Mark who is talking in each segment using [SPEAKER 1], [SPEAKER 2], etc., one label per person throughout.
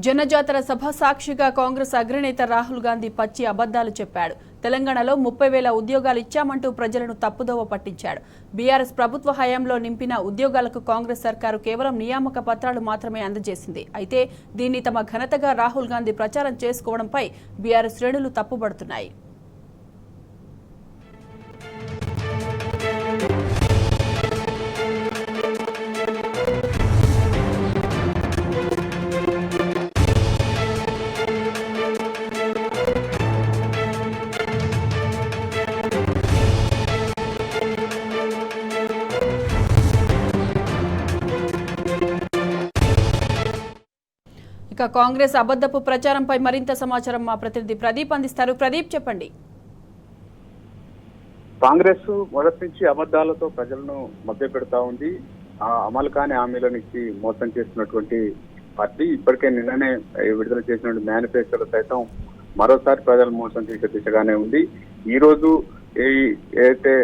[SPEAKER 1] జనజాతర సభ సాక్షిగా కాంగ్రెస్ అగ్రనేత రాహుల్ గాంధీ పచ్చి అబద్దాలు చెప్పాడు. తెలంగాణలో 30,000 ఉద్యోగాలు ఇచ్చామంటూ ప్రజలను తప్పుదోవ పట్టించాడు. బీఆర్ఎస్ ప్రభుత్వ హయాంలో నింపిన ఉద్యోగాలకు కాంగ్రెస్ సర్కారు కేవలం నియామక పత్రాలు మాత్రమే అందజేసింది. అయితే దీన్ని తమ ఘనతగా రాహుల్ గాంధీ ప్రచారం చేసుకోవడంపై బీఆర్ఎస్ శ్రేణులు తప్పుపడుతున్నాయి. ఇక కాంగ్రెస్ అబద్ధపు ప్రచారంపై మరింత సమాచారం మా ప్రతినిధి ప్రదీప్ అందిస్తారు. ప్రదీప్, చెప్పండి.
[SPEAKER 2] కాంగ్రెస్ మొదటి నుంచి అబద్ధాలతో ప్రజలను మభ్యపెడతా ఉంది. అమలు కాని హామీలను ఇచ్చి మోసం చేస్తున్నటువంటి పార్టీ ఇప్పటికే నిన్ననే విడుదల చేసిన మేనిఫెస్టోలో సైతం మరోసారి ప్రజలు మోసం చేసే దిశగానే ఉంది. ఈ రోజు ఏదైతే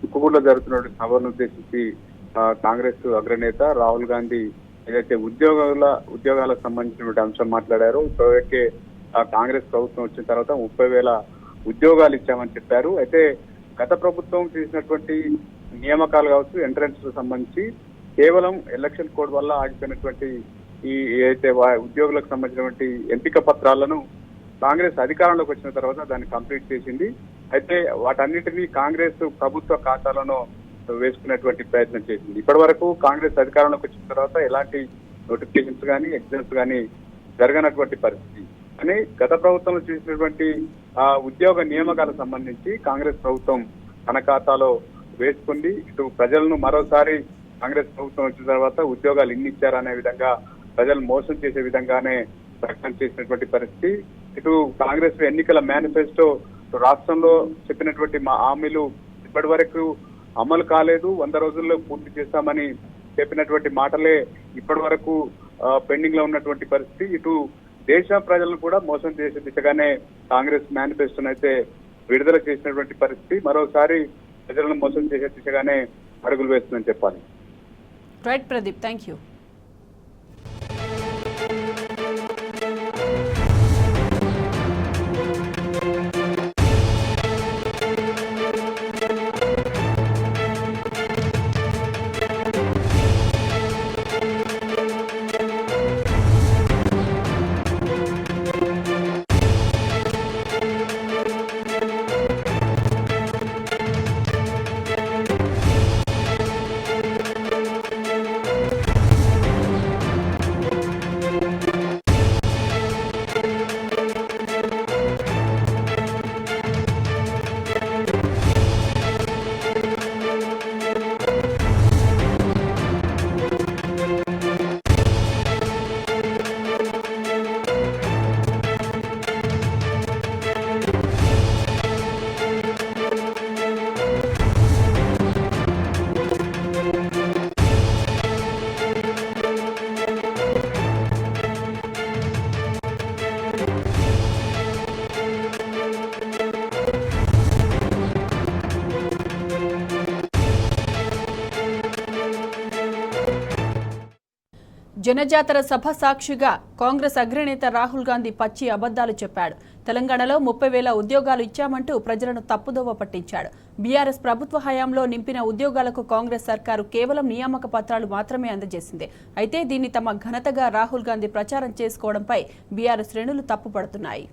[SPEAKER 2] కుక్కుగూడలో జరుగుతున్న సభను ఉద్దేశించి కాంగ్రెస్ అగ్రనేత రాహుల్ గాంధీ ఏదైతే ఉద్యోగాలకు సంబంధించినటువంటి అంశం మాట్లాడారో, ఇప్పటికే కాంగ్రెస్ ప్రభుత్వం వచ్చిన తర్వాత 30,000 ఉద్యోగాలు ఇచ్చామని చెప్పారు. అయితే గత ప్రభుత్వం చేసినటువంటి నియామకాలు కావచ్చు, ఎంట్రన్స్ సంబంధించి కేవలం ఎలక్షన్ కోడ్ వల్ల ఆగిపోయినటువంటి ఈ ఏదైతే ఉద్యోగులకు సంబంధించినటువంటి ఎంపిక పత్రాలను కాంగ్రెస్ అధికారంలోకి వచ్చిన తర్వాత దాన్ని కంప్లీట్ చేసింది. అయితే వాటన్నిటినీ కాంగ్రెస్ ప్రభుత్వ ఖాతాలను వేసుకునేటువంటి ప్రయత్నం చేసింది. ఇప్పటి వరకు కాంగ్రెస్ అధికారంలోకి వచ్చిన తర్వాత ఎలాంటి నోటిఫికేషన్స్ కానీ ఎగ్జామ్స్ కానీ జరగనటువంటి పరిస్థితి. కానీ గత ప్రభుత్వంలో చేసినటువంటి ఉద్యోగ నియామకాలకు సంబంధించి కాంగ్రెస్ ప్రభుత్వం తన ఖాతాలో వేసుకుంది. ఇటు ప్రజలను మరోసారి కాంగ్రెస్ ప్రభుత్వం వచ్చిన తర్వాత ఉద్యోగాలు ఇన్ని ఇచ్చారనే విధంగా ప్రజలు మోసం చేసే విధంగానే ప్రకటన చేసినటువంటి పరిస్థితి. ఇటు కాంగ్రెస్ ఎన్నికల మేనిఫెస్టో రాష్ట్రంలో చెప్పినటువంటి హామీలు ఇప్పటి వరకు అమలు కాలేదు. 100 రోజుల్లో పూర్తి చేస్తామని చెప్పినటువంటి మాటలే ఇప్పటి వరకు పెండింగ్ లో ఉన్నటువంటి పరిస్థితి. ఇటు దేశ ప్రజలను కూడా మోసం చేసే దిశగానే కాంగ్రెస్ మేనిఫెస్టోను అయితే విడుదల చేసినటువంటి పరిస్థితి. మరోసారి ప్రజలను మోసం చేసే దిశగానే అడుగులు వేస్తుందని చెప్పాలి.
[SPEAKER 1] Right Pradeep, thank you. జనజాతర సభ సాక్షిగా కాంగ్రెస్ అగ్రనేత రాహుల్ గాంధీ పచ్చి అబద్దాలు చెప్పాడు. తెలంగాణలో 30,000 ఉద్యోగాలు ఇచ్చామంటూ ప్రజలను తప్పుదోవ పట్టించాడు. బీఆర్ఎస్ ప్రభుత్వ హయాంలో నింపిన ఉద్యోగాలకు కాంగ్రెస్ సర్కారు కేవలం నియామక పత్రాలు మాత్రమే అందజేసింది. అయితే దీన్ని తమ ఘనతగా రాహుల్ గాంధీ ప్రచారం చేసుకోవడంపై బీఆర్ఎస్ శ్రేణులు తప్పుపడుతున్నాయి.